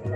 Good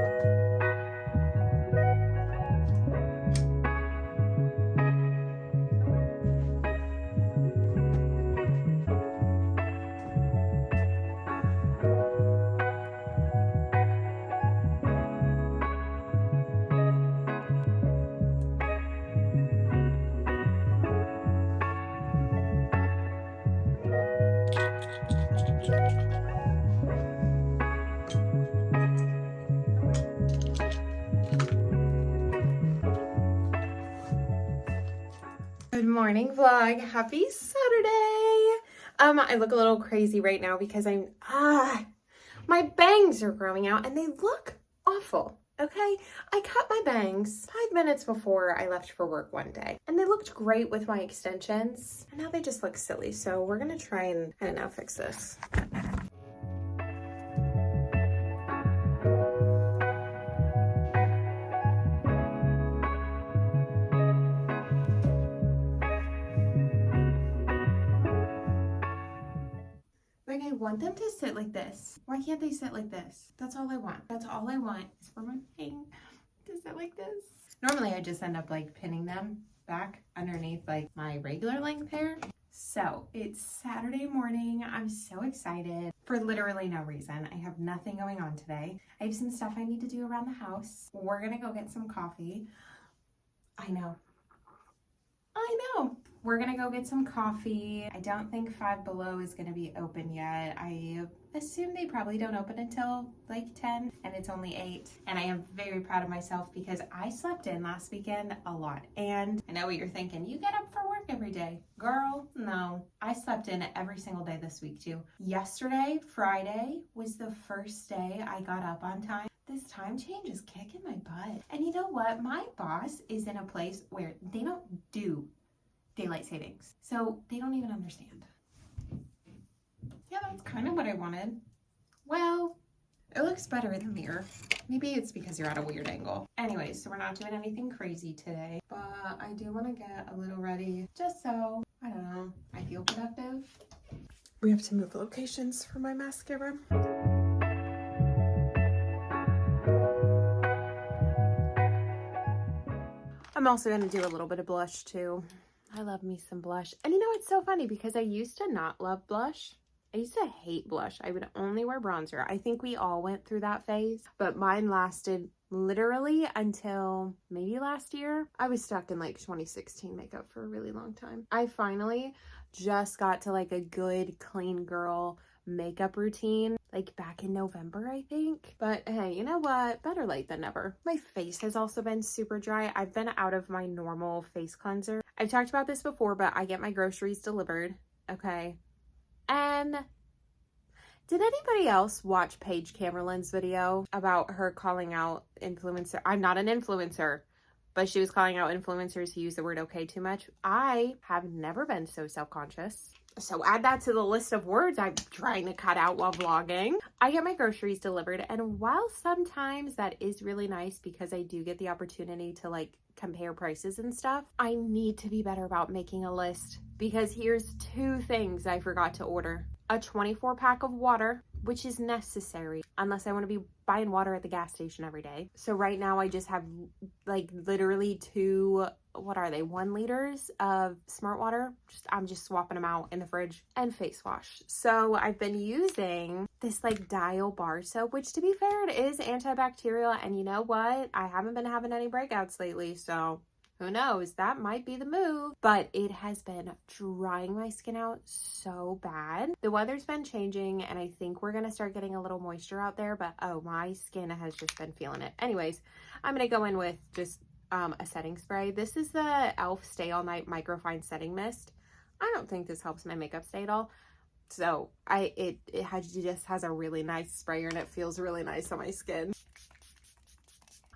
morning vlog. Happy Saturday. I look a little crazy right now because my bangs are growing out and they look awful. Okay, I cut my bangs 5 minutes before I left for work one day and they looked great with my extensions and now they just look silly. So we're gonna try and, I don't know, fix this. Like, I want them to sit like this. Why can't they sit like this? That's all I want. That's all I want is for my thing to sit like this. Normally I just end up like pinning them back underneath like my regular length hair. So it's Saturday morning. I'm so excited for literally no reason. I have nothing going on today. I have some stuff I need to do around the house. We're gonna go get some coffee. I know. We're gonna go get some coffee. I don't think Five Below is gonna be open yet. I assume they probably don't open until like 10 and it's only 8. And I am very proud of myself because I slept in last weekend a lot. And I know what you're thinking, you get up for work every day. Girl, no. I slept in every single day this week too. Yesterday, Friday, was the first day I got up on time. This time change is kicking my butt. And you know what? My boss is in a place where they don't do daylight savings. So they don't even understand. Yeah, that's kind of what I wanted. Well, it looks better in the mirror. Maybe it's because you're at a weird angle. Anyways, so we're not doing anything crazy today, but I do want to get a little ready just so, I don't know, I feel productive. We have to move locations for my mascara. I'm also going to do a little bit of blush too. I love me some blush. And you know, it's so funny because I used to not love blush. I used to hate blush. I would only wear bronzer. I think we all went through that phase, but mine lasted literally until maybe last year. I was stuck in like 2016 makeup for a really long time. I finally just got to like a good clean girl makeup routine like back in November, I think. But hey, you know what? Better late than never. My face has also been super dry. I've been out of my normal face cleanser. I've talked about this before, but I get my groceries delivered, okay? And did anybody else watch Paige Camerlin's video about her calling out influencer? I'm not an influencer, but she was calling out influencers who use the word okay too much. I have never been so self-conscious. So add that to the list of words I'm trying to cut out while vlogging. I get my groceries delivered, and while sometimes that is really nice because I do get the opportunity to like compare prices and stuff, I need to be better about making a list because here's 2 things I forgot to order. A 24 pack of water, which is necessary unless I want to be buying water at the gas station every day. So right now I just have like literally 2, what are they, 1 liters of smart water. I'm just swapping them out in the fridge, and face wash. So I've been using this like Dial bar soap, which to be fair, it is antibacterial. And you know what? I haven't been having any breakouts lately. So who knows? That might be the move. But it has been drying my skin out so bad. The weather's been changing and I think we're going to start getting a little moisture out there. But oh, my skin has just been feeling it. Anyways, I'm going to go in with just a setting spray. This is the e.l.f. Stay All Night Microfine Setting Mist. I don't think this helps my makeup stay at all. So it just has a really nice sprayer and it feels really nice on my skin.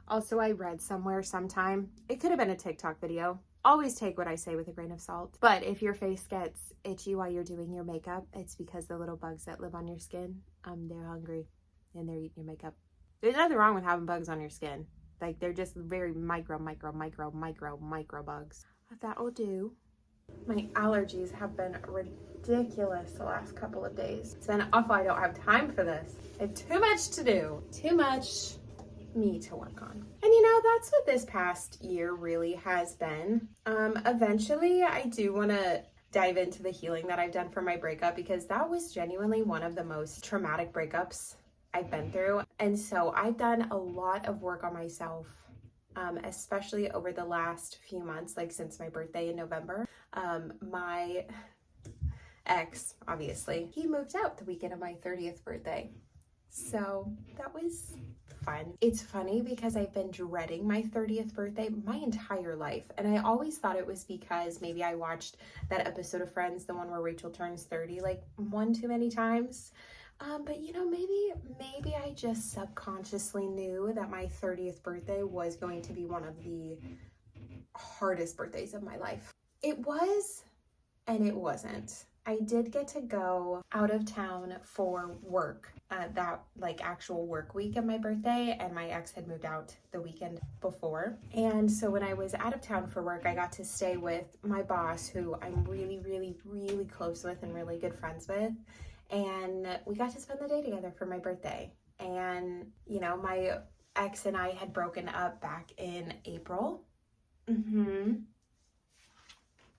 Also, I read somewhere sometime, it could have been a TikTok video. Always take what I say with a grain of salt. But if your face gets itchy while you're doing your makeup, it's because the little bugs that live on your skin, they're hungry and they're eating your makeup. There's nothing wrong with having bugs on your skin. Like, they're just very micro bugs. That'll do. My allergies have been ridiculous the last couple of days. It's been awful. I don't have time for this. I have too much to do. Too much. me to work on. And you know, that's what this past year really has been. Eventually, I do want to dive into the healing that I've done for my breakup, because that was genuinely one of the most traumatic breakups I've been through. And so I've done a lot of work on myself, especially over the last few months, like since my birthday in November. My ex, obviously, he moved out the weekend of my 30th birthday. So that was fun. It's funny because I've been dreading my 30th birthday my entire life. And I always thought it was because maybe I watched that episode of Friends, the one where Rachel turns 30, like one too many times. But you know, maybe I just subconsciously knew that my 30th birthday was going to be one of the hardest birthdays of my life. It was, and it wasn't. I did get to go out of town for work, that like actual work week of my birthday, and my ex had moved out the weekend before. And so when I was out of town for work, I got to stay with my boss, who I'm really, really, really close with and really good friends with. And we got to spend the day together for my birthday. And, you know, my ex and I had broken up back in April.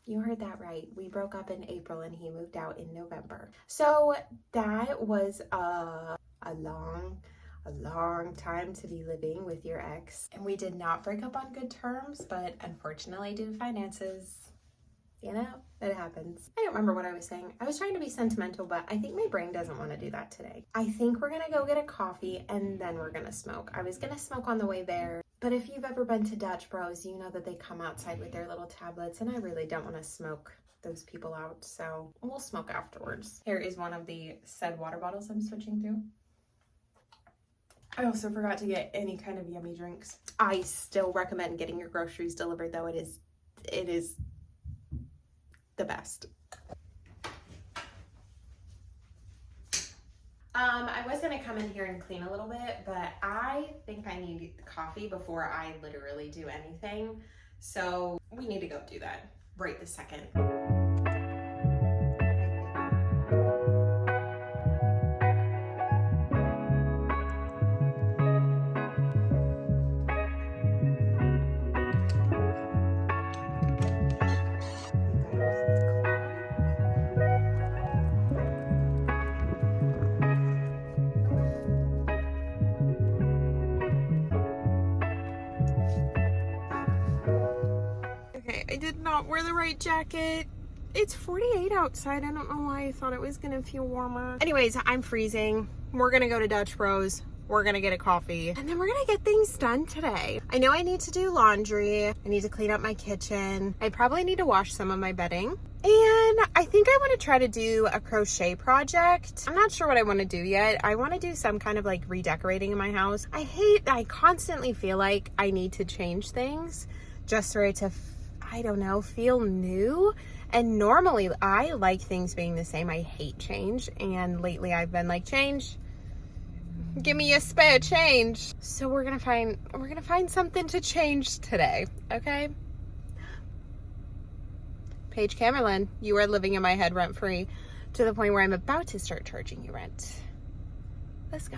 You heard that right. We broke up in April and he moved out in November. So that was a long time to be living with your ex. And we did not break up on good terms, but unfortunately due to finances, you know, it happens. I don't remember what I was saying. I was trying to be sentimental, but I think my brain doesn't want to do that today. I think we're gonna go get a coffee and then we're gonna smoke. I was gonna smoke on the way there, but if you've ever been to Dutch Bros, you know that they come outside with their little tablets, and I really don't want to smoke those people out, so we'll smoke afterwards. Here is one of the said water bottles I'm switching through. I also forgot to get any kind of yummy drinks. I still recommend getting your groceries delivered, though. It is the best. I was gonna come in here and clean a little bit, but I think I need coffee before I literally do anything. So we need to go do that right this second. I did not wear the right jacket. It's 48 outside. I don't know why I thought it was gonna feel warmer. Anyways, I'm freezing. We're gonna go to Dutch Bros. We're gonna get a coffee, and then we're gonna get things done today. I know I need to do laundry. I need to clean up my kitchen. I probably need to wash some of my bedding. And I think I want to try to do a crochet project. I'm not sure what I want to do yet. I want to do some kind of like redecorating in my house. I constantly feel like I need to change things just for it to, I don't know, feel new. And normally I like things being the same. I hate change. And lately I've been like, change, give me a spare change. So we're gonna find something to change today, okay? Paige Camerlin, you are living in my head rent-free to the point where I'm about to start charging you rent. Let's go.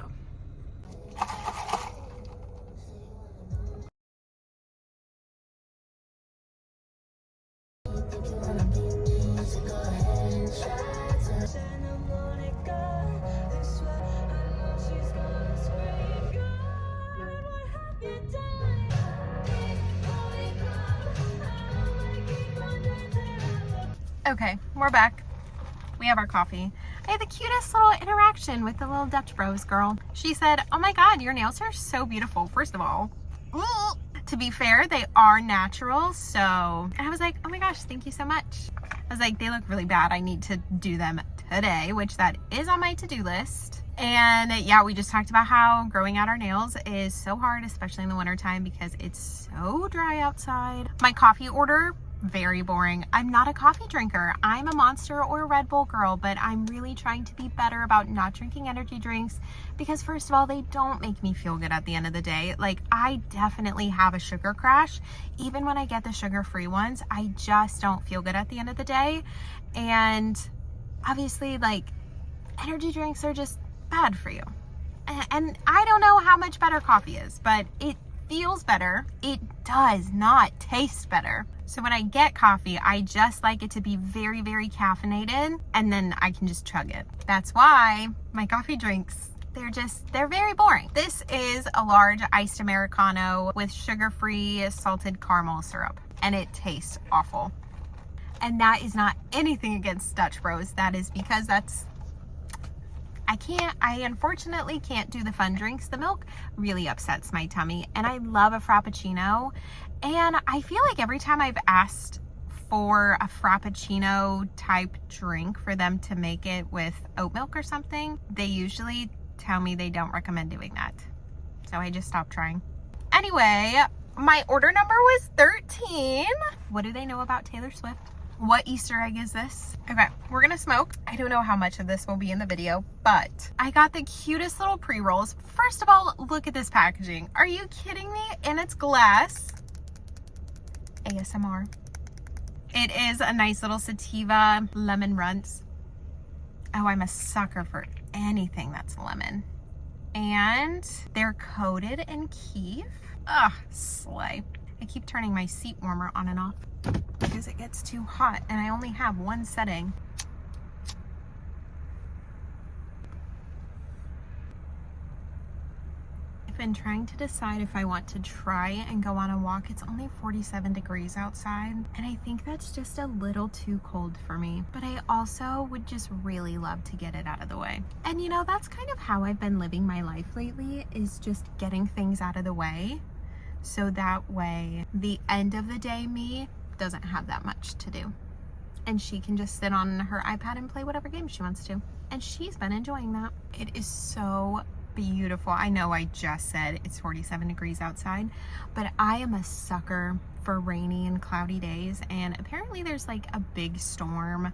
Okay, we're back. We have our coffee. I had the cutest little interaction with the little Dutch Bros girl. She said, oh my God, your nails are so beautiful, first of all. To be fair, they are natural, so. And I was like, oh my gosh, thank you so much. I was like, they look really bad. I need to do them today, which that is on my to-do list. And yeah, we just talked about how growing out our nails is so hard, especially in the wintertime because it's so dry outside. My coffee order, very boring. I'm not a coffee drinker. I'm a Monster or a Red Bull girl, but I'm really trying to be better about not drinking energy drinks because first of all, they don't make me feel good at the end of the day. Like I definitely have a sugar crash. Even when I get the sugar-free ones, I just don't feel good at the end of the day. And obviously like energy drinks are just bad for you. And I don't know how much better coffee is, but it feels better. It does not taste better. So when I get coffee, I just like it to be very, very caffeinated, and then I can just chug it. That's why my coffee drinks, they're very boring. This is a large iced Americano with sugar-free salted caramel syrup, and it tastes awful. And that is not anything against Dutch Bros. That is because I unfortunately can't do the fun drinks. The milk really upsets my tummy, and I love a Frappuccino. And I feel like every time I've asked for a Frappuccino type drink for them to make it with oat milk or something, they usually tell me they don't recommend doing that. So I just stopped trying. Anyway, my order number was 13. What do they know about Taylor Swift? What Easter egg is this? Okay, we're gonna smoke. I don't know how much of this will be in the video, but I got the cutest little pre-rolls. First of all, look at this packaging. Are you kidding me? And it's glass. ASMR. It is a nice little sativa lemon runts. Oh, I'm a sucker for anything that's lemon. And they're coated in keef. Ugh, slay. I keep turning my seat warmer on and off because it gets too hot, and I only have one setting. I've been trying to decide if I want to try and go on a walk. It's only 47 degrees outside, and I think that's just a little too cold for me. But I also would just really love to get it out of the way. And you know, that's kind of how I've been living my life lately, is just getting things out of the way. So that way, the end of the day me doesn't have that much to do. And she can just sit on her iPad and play whatever game she wants to. And she's been enjoying that. It is so beautiful. I know I just said it's 47 degrees outside, but I am a sucker for rainy and cloudy days. And apparently there's like a big storm.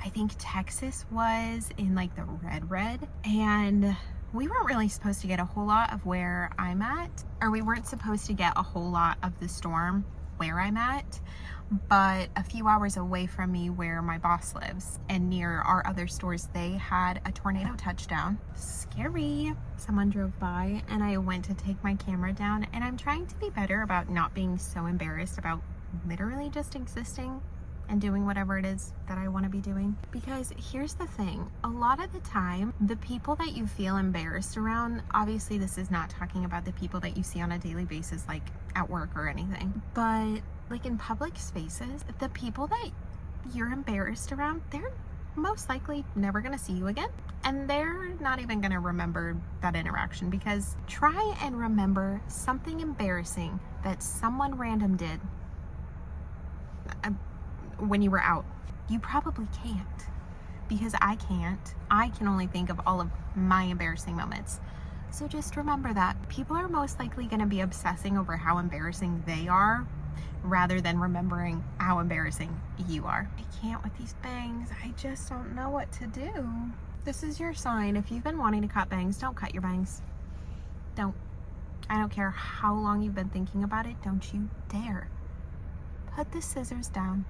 I think Texas was in like the red. And we weren't really supposed to get a whole lot of where I'm at, or we weren't supposed to get a whole lot of the storm where I'm at, but a few hours away from me where my boss lives and near our other stores, they had a tornado touchdown. Scary. Someone drove by and I went to take my camera down, and I'm trying to be better about not being so embarrassed about literally just existing and doing whatever it is that I want to be doing. Because here's the thing, a lot of the time, the people that you feel embarrassed around, obviously this is not talking about the people that you see on a daily basis, like at work or anything, but like in public spaces, the people that you're embarrassed around, they're most likely never going to see you again. And they're not even going to remember that interaction, because try and remember something embarrassing that someone random did when you were out. You probably can't, because I can't. I can only think of all of my embarrassing moments. So just remember that people are most likely going to be obsessing over how embarrassing they are rather than remembering how embarrassing you are. I can't with these bangs. I just don't know what to do. This is your sign. If you've been wanting to cut bangs, don't cut your bangs. Don't. I don't care how long you've been thinking about it. Don't you dare. Put the scissors down.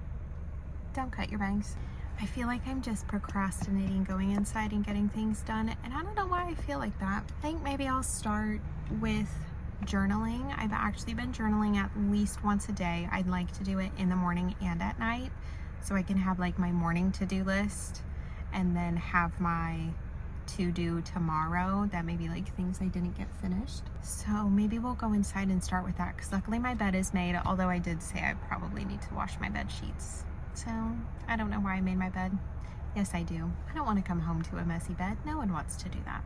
Don't cut your bangs. I feel like I'm just procrastinating going inside and getting things done, and I don't know why I feel like that. I think maybe I'll start with journaling. I've actually been journaling at least once a day. I'd like to do it in the morning and at night, so I can have like my morning to-do list and then have my to-do tomorrow that maybe like things I didn't get finished. So maybe we'll go inside and start with that, because luckily my bed is made, although I did say I probably need to wash my bed sheets. So I don't know why I made my bed. Yes, I do. I don't want to come home to a messy bed. No one wants to do that.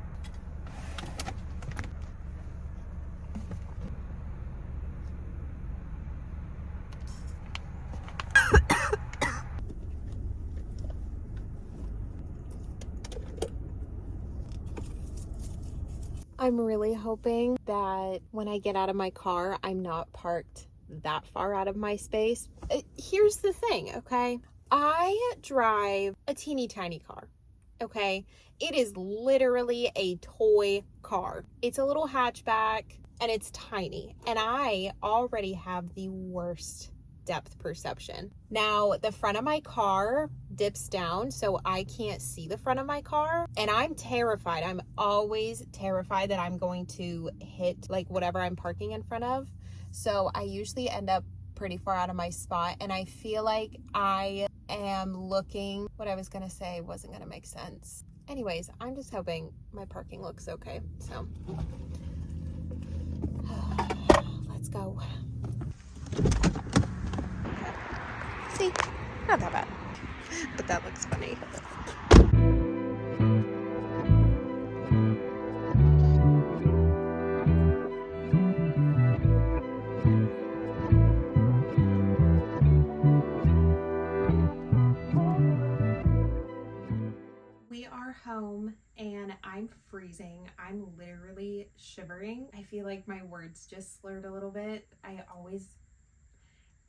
I'm really hoping that when I get out of my car, I'm not parked that far out of my space. Here's the thing, okay? I drive a teeny tiny car, okay? It is literally a toy car. It's a little hatchback and it's tiny. And I already have the worst depth perception. Now, the front of my car dips down, so I can't see the front of my car. And I'm terrified. I'm always terrified that I'm going to hit like whatever I'm parking in front of. So I usually end up pretty far out of my spot. And I feel like I am looking, what I was gonna say wasn't gonna make sense. Anyways, I'm just hoping my parking looks okay. So let's go. See, not that bad, but that looks funny. We are home and I'm freezing. I'm literally shivering. I feel like my words just slurred a little bit.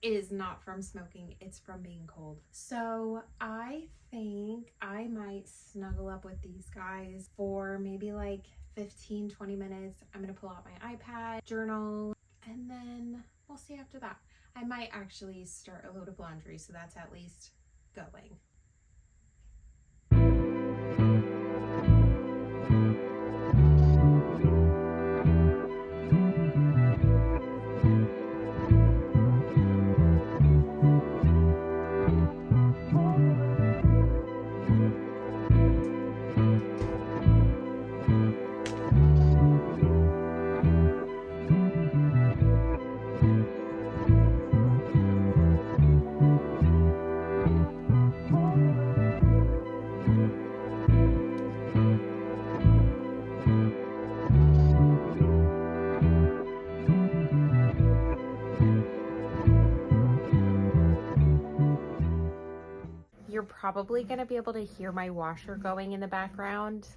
It is not from smoking, it's from being cold. So I think I might snuggle up with these guys for maybe like 15-20 minutes. I'm gonna pull out my iPad, journal, and then we'll see after that. I might actually start a load of laundry, so that's at least going. You're probably going to be able to hear my washer going in the background.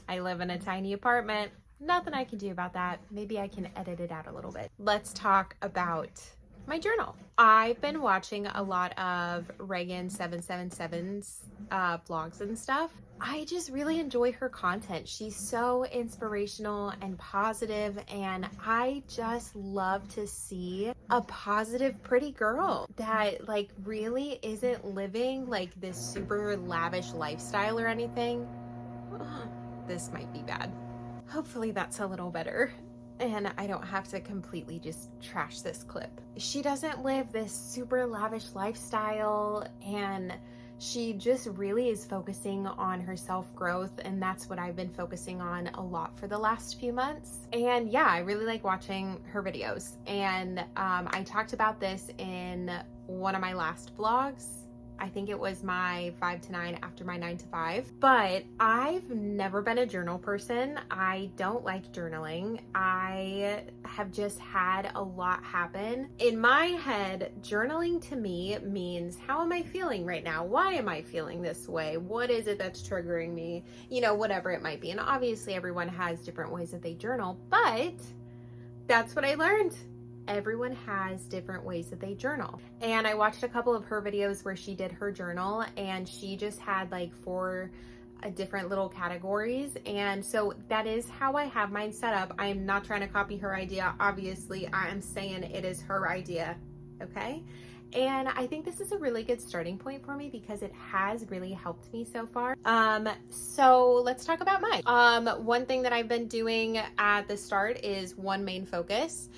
I live in a tiny apartment. Nothing I can do about that. Maybe I can edit it out a little bit. Let's talk about my journal. I've been watching a lot of Reagan 777's vlogs and stuff. I just really enjoy her content. She's so inspirational and positive, and I just love to see a positive, pretty girl that like really isn't living like this super lavish lifestyle or anything. This might be bad. Hopefully that's a little better and I don't have to completely just trash this clip. She doesn't live this super lavish lifestyle, and she just really is focusing on her self-growth, and that's what I've been focusing on a lot for the last few months. And yeah, I really like watching her videos, and I talked about this in one of my last vlogs. I think it was my 5 to 9 after my 9 to 5. But I've never been a journal person. I don't like journaling. I have just had a lot happen. In my head, journaling to me means, how am I feeling right now? Why am I feeling this way? What is it that's triggering me? You know, whatever it might be. And obviously everyone has different ways that they journal, but that's what I learned. Everyone has different ways that they journal. And I watched a couple of her videos where she did her journal, and she just had like 4 different little categories. And so that is how I have mine set up. I'm not trying to copy her idea. Obviously, I am saying it is her idea. Okay. And I think this is a really good starting point for me because it has really helped me so far. So let's talk about mine. One thing that I've been doing at the start is one main focus.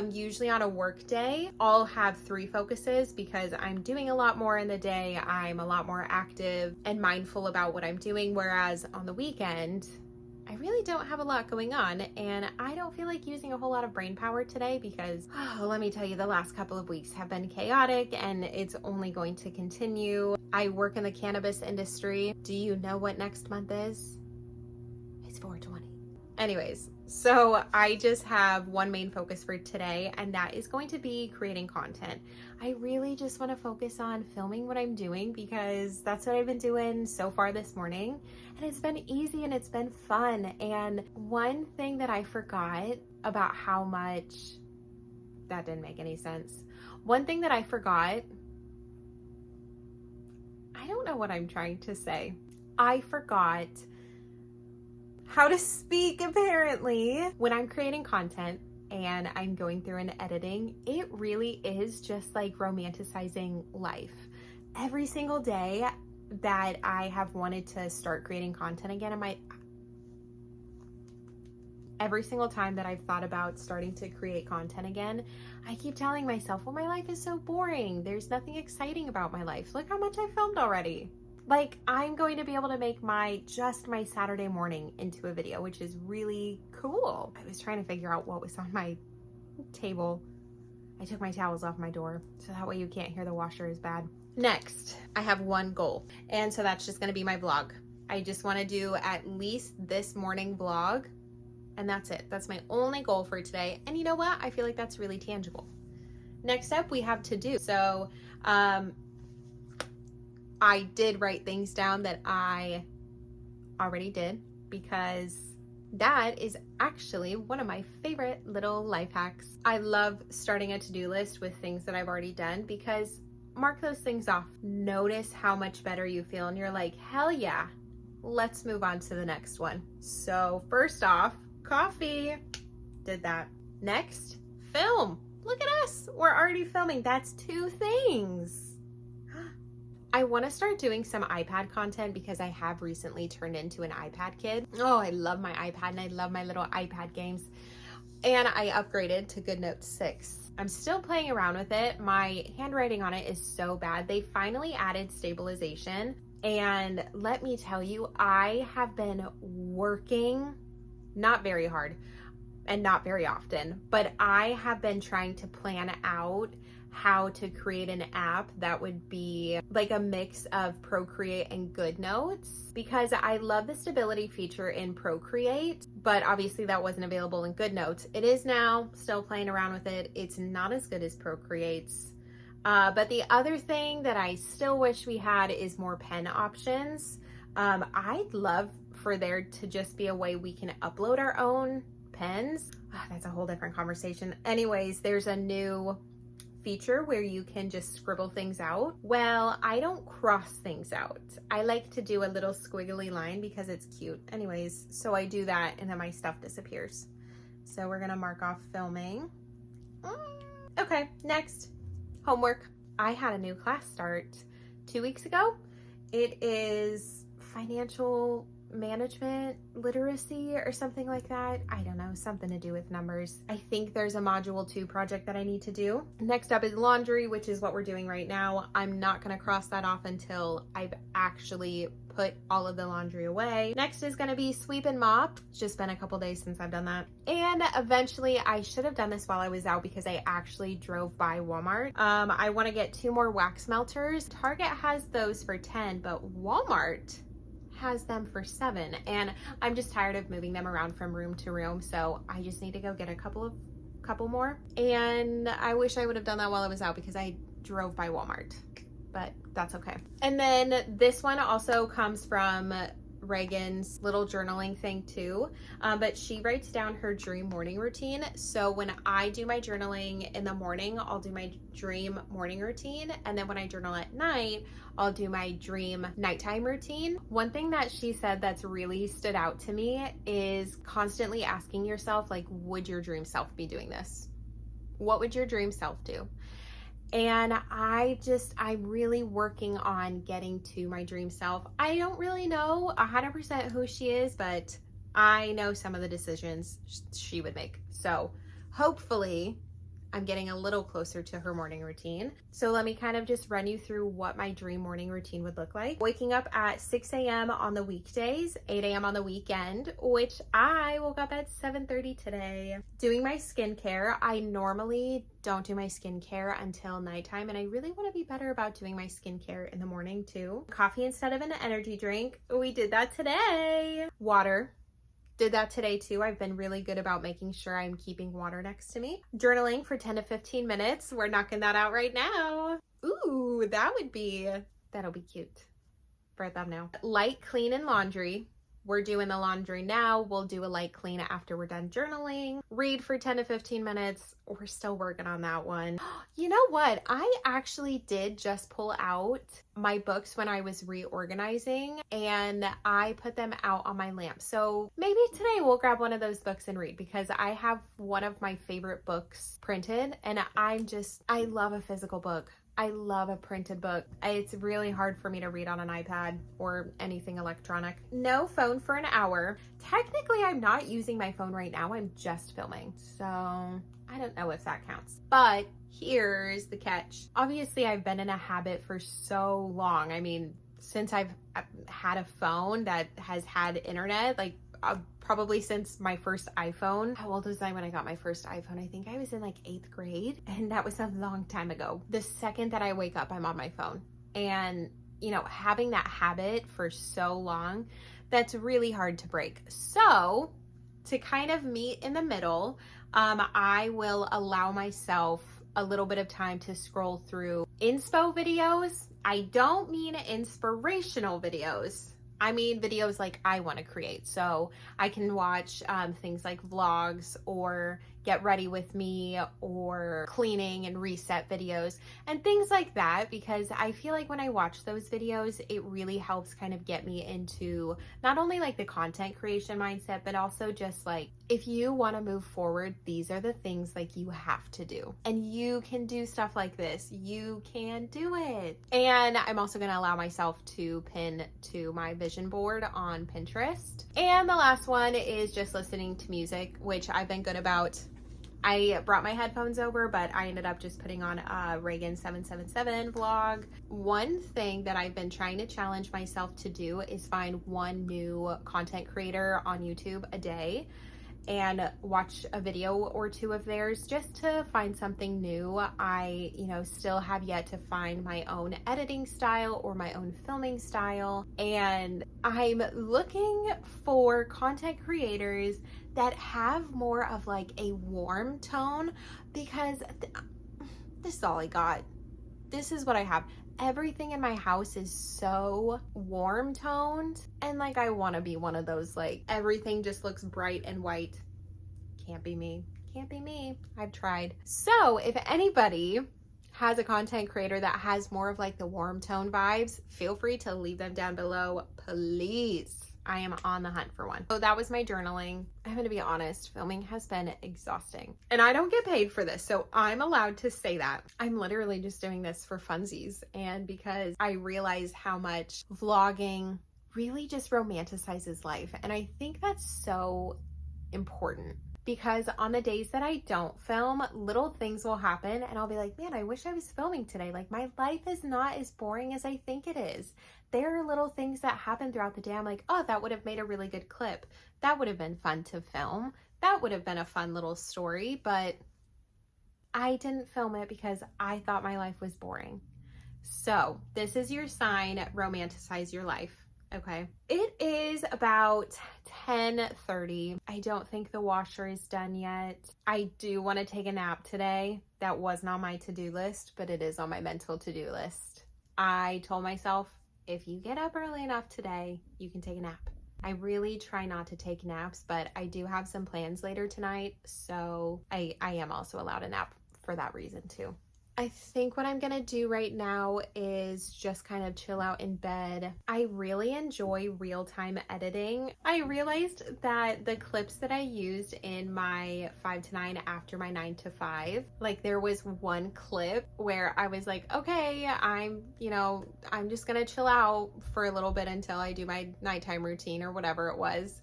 Usually on a work day, I'll have 3 focuses because I'm doing a lot more in the day. I'm a lot more active and mindful about what I'm doing. Whereas on the weekend, I really don't have a lot going on, and I don't feel like using a whole lot of brain power today because, let me tell you, the last couple of weeks have been chaotic and it's only going to continue. I work in the cannabis industry. Do you know what next month is? It's 4/20. Anyways, so I just have one main focus for today, and that is going to be creating content. I really just want to focus on filming what I'm doing because that's what I've been doing so far this morning, and it's been easy and it's been fun. And one thing that I forgot about how much, that didn't make any sense. One thing that I forgot, I don't know what I'm trying to say. I forgot how to speak, apparently. When I'm creating content and I'm going through and editing, it really is just like romanticizing life. Every single day that I have wanted to start creating content again, every single time that I've thought about starting to create content again, I keep telling myself, well, my life is so boring. There's nothing exciting about my life. Look how much I filmed already. Like, I'm going to be able to make my Saturday morning into a video, which is really cool. I was trying to figure out what was on my table. I took my towels off my door, so that way you can't hear the washer is bad. Next, I have one goal, and so that's just gonna be my vlog. I just wanna do at least this morning vlog, and that's it. That's my only goal for today. And you know what? I feel like that's really tangible. Next up, we have to do. So, I did write things down that I already did, because that is actually one of my favorite little life hacks. I love starting a to-do list with things that I've already done, because mark those things off. Notice how much better you feel, and you're like, hell yeah, let's move on to the next one. So first off, coffee. Did that. Next, film. Look at us. We're already filming. That's 2 things. I want to start doing some iPad content because I have recently turned into an iPad kid. Oh, I love my iPad and I love my little iPad games. And I upgraded to GoodNote 6. I'm still playing around with it. My handwriting on it is so bad. They finally added stabilization. And let me tell you, I have been working, not very hard and not very often, but I have been trying to plan out how to create an app that would be like a mix of Procreate and GoodNotes, because I love the stability feature in Procreate, but obviously that wasn't available in GoodNotes. It is now, still playing around with it. It's not as good as Procreate's. But the other thing that I still wish we had is more pen options. I'd love for there to just be a way we can upload our own pens. That's a whole different conversation. Anyways, there's a new feature where you can just scribble things out. Well, I don't cross things out. I like to do a little squiggly line because it's cute. Anyways, so I do that and then my stuff disappears. So we're gonna mark off filming. Okay, next, homework. I had a new class start 2 weeks ago. It is financial management literacy or something like that. I don't know, something to do with numbers. I think there's a module 2 project that I need to do. Next up is laundry, which is what we're doing right now. I'm not going to cross that off until I've actually put all of the laundry away. Next is going to be sweep and mop. It's just been a couple days since I've done that. And eventually, I should have done this while I was out because I actually drove by Walmart. I want to get 2 more wax melters. Target has those for 10, but Walmart has them for 7, and I'm just tired of moving them around from room to room, so I just need to go get a couple more. And I wish I would have done that while I was out because I drove by Walmart, but that's okay. And then this one also comes from Reagan's little journaling thing too, but she writes down her dream morning routine. So when I do my journaling in the morning, I'll do my dream morning routine, and then when I journal at night, I'll do my dream nighttime routine. One thing that she said that's really stood out to me is constantly asking yourself, like, would your dream self be doing this? What would your dream self do? And I'm really working on getting to my dream self. I don't really know 100% who she is, but I know some of the decisions she would make. So hopefully I'm getting a little closer to her morning routine. So let me kind of just run you through what my dream morning routine would look like. Waking up at 6 a.m. on the weekdays, 8 a.m. on the weekend, which I woke up at 7:30 today. Doing my skincare. I normally don't do my skincare until nighttime, and I really want to be better about doing my skincare in the morning too. Coffee instead of an energy drink. We did that today. Water. Did that today too. I've been really good about making sure I'm keeping water next to me. Journaling for 10 to 15 minutes. We're knocking that out right now. Ooh, that'll be cute for a thumbnail. Light, clean, and laundry. we're doing the laundry now. We'll do a light clean after we're done journaling. Read for 10 to 15 minutes. We're still working on that one. You know what? I actually did just pull out my books when I was reorganizing, and I put them out on my lamp. So maybe today we'll grab one of those books and read, because I have one of my favorite books printed, and I love a physical book. I love a printed book. It's really hard for me to read on an iPad or anything electronic. No phone for an hour. Technically, I'm not using my phone right now. I'm just filming. So I don't know if that counts. But here's the catch. Obviously, I've been in a habit for so long. I mean, since I've had a phone that has had internet, like probably since my first iPhone. How old was I when I got my first iPhone? I think I was in like 8th grade, and that was a long time ago. The second that I wake up, I'm on my phone. And, you know, having that habit for so long, that's really hard to break. So to kind of meet in the middle, I will allow myself a little bit of time to scroll through inspo videos. I don't mean inspirational videos. I mean videos like I want to create. So I can watch things like vlogs or get ready with me or cleaning and reset videos and things like that, because I feel like when I watch those videos, it really helps kind of get me into not only like the content creation mindset, but also just like, if you want to move forward, these are the things like you have to do, and you can do stuff like this. You can do it. And I'm also going to allow myself to pin to my vision board on Pinterest. And the last one is just listening to music, which I've been good about. I brought my headphones over, but I ended up just putting on a Reagan 777 vlog. One thing that I've been trying to challenge myself to do is find one new content creator on YouTube a day and watch a video or two of theirs just to find something new. I, still have yet to find my own editing style or my own filming style. And I'm looking for content creators that have more of like a warm tone, because this is all I got. This is what I have. Everything in my house is so warm toned, and like I want to be one of those, like everything just looks bright and white. Can't be me. Can't be me. I've tried. So if anybody has a content creator that has more of like the warm tone vibes, feel free to leave them down below, please. I am on the hunt for one. So that was my journaling. I'm going to be honest, filming has been exhausting. And I don't get paid for this, so I'm allowed to say that. I'm literally just doing this for funsies, and because I realize how much vlogging really just romanticizes life. And I think that's so important, because on the days that I don't film, little things will happen and I'll be like, man, I wish I was filming today. Like, my life is not as boring as I think it is. There are little things that happen throughout the day. I'm like, oh, that would have made a really good clip. That would have been fun to film. That would have been a fun little story, but I didn't film it because I thought my life was boring. So this is your sign, romanticize your life. Okay. It is about 10:30. I don't think the washer is done yet. I do want to take a nap today. That wasn't on my to-do list, but it is on my mental to-do list. I told myself, if you get up early enough today, you can take a nap. I really try not to take naps, but I do have some plans later tonight, so I am also allowed a nap for that reason too. I think what I'm gonna do right now is just kind of chill out in bed. I really enjoy real-time editing. I realized that the clips that I used in my 5 to 9 after my 9 to 5, like there was one clip where I was like, okay, I'm just gonna chill out for a little bit until I do my nighttime routine or whatever it was.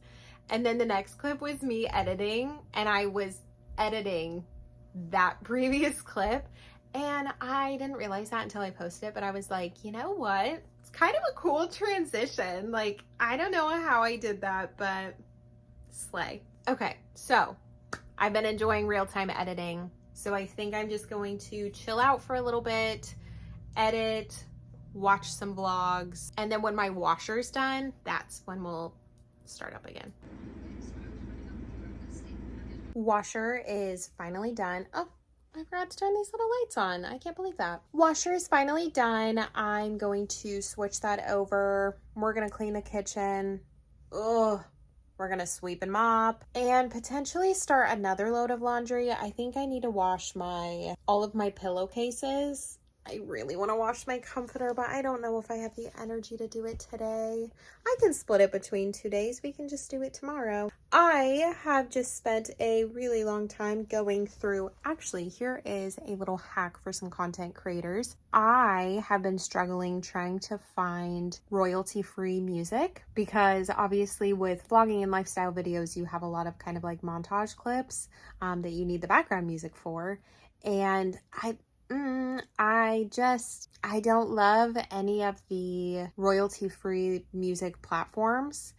And then the next clip was me editing, and I was editing that previous clip. And I didn't realize that until I posted it, but I was like, you know what? It's kind of a cool transition. Like, I don't know how I did that, but slay. Okay, so I've been enjoying real-time editing. So I think I'm just going to chill out for a little bit, edit, watch some vlogs. And then when my washer's done, that's when we'll start up again. Washer is finally done. Oh, I forgot to turn these little lights on. I can't believe that. Washer is finally done. I'm going to switch that over. We're going to clean the kitchen. ugh. We're gonna sweep and mop and potentially start another load of laundry. I think I need to wash all of my pillowcases. I really want to wash my comforter, but I don't know if I have the energy to do it today. I can split it between 2 days. We can just do it tomorrow. I have just spent a really long time going through, actually, here is a little hack for some content creators. I have been struggling trying to find royalty-free music because obviously with vlogging and lifestyle videos, you have a lot of kind of like montage clips that you need the background music for. And I don't love any of the royalty-free music platforms.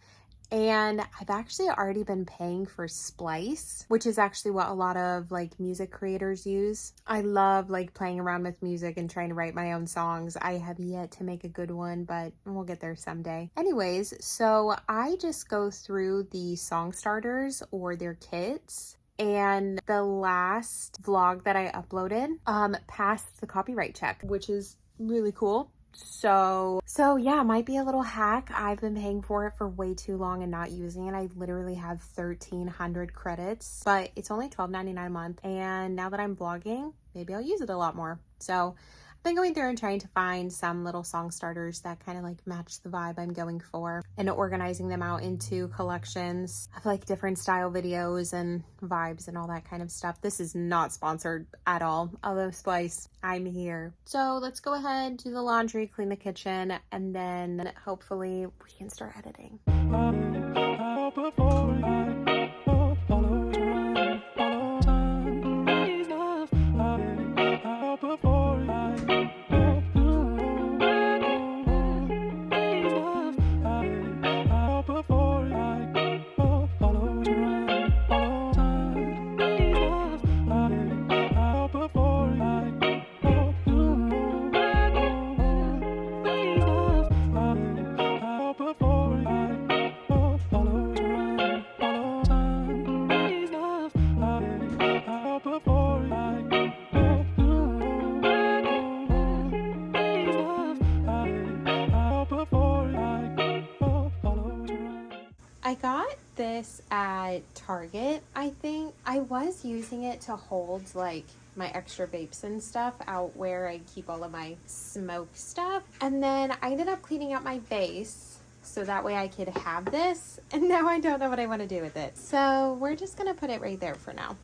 And I've actually already been paying for Splice, which is actually what a lot of like music creators use. I love like playing around with music and trying to write my own songs. I have yet to make a good one, but we'll get there someday. Anyways, so I just go through the song starters or their kits. And the last vlog that I uploaded passed the copyright check, which is really cool. So yeah, might be a little hack. I've been paying for it for way too long and not using it. I literally have 1,300 credits, but it's only $12.99 a month. And now that I'm vlogging, maybe I'll use it a lot more. So I've been going through and trying to find some little song starters that kind of like match the vibe I'm going for and organizing them out into collections of like different style videos and vibes and all that kind of stuff. This is not sponsored at all, although Splice, I'm here. So let's go ahead, do the laundry, clean the kitchen, and then hopefully we can start editing. I got this at Target, I think. I was using it to hold like my extra vapes and stuff out where I keep all of my smoke stuff. And then I ended up cleaning out my vase so that way I could have this. And now I don't know what I want to do with it. So we're just gonna put it right there for now.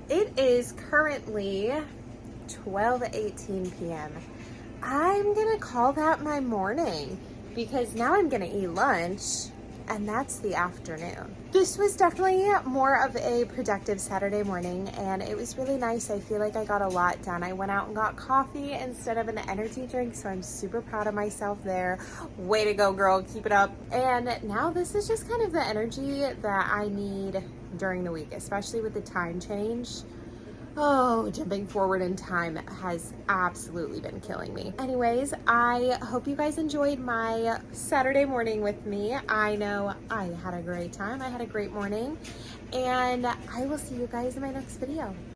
It is currently 12:18 p.m. I'm gonna call that my morning because now I'm gonna eat lunch and that's the afternoon. This was definitely more of a productive Saturday morning and it was really nice. I feel like I got a lot done. I went out and got coffee instead of an energy drink, so I'm super proud of myself there. Way to go, girl, keep it up. And now this is just kind of the energy that I need during the week, especially with the time change. Oh, jumping forward in time has absolutely been killing me. Anyways, I hope you guys enjoyed my Saturday morning with me. I know I had a great time. I had a great morning, and I will see you guys in my next video.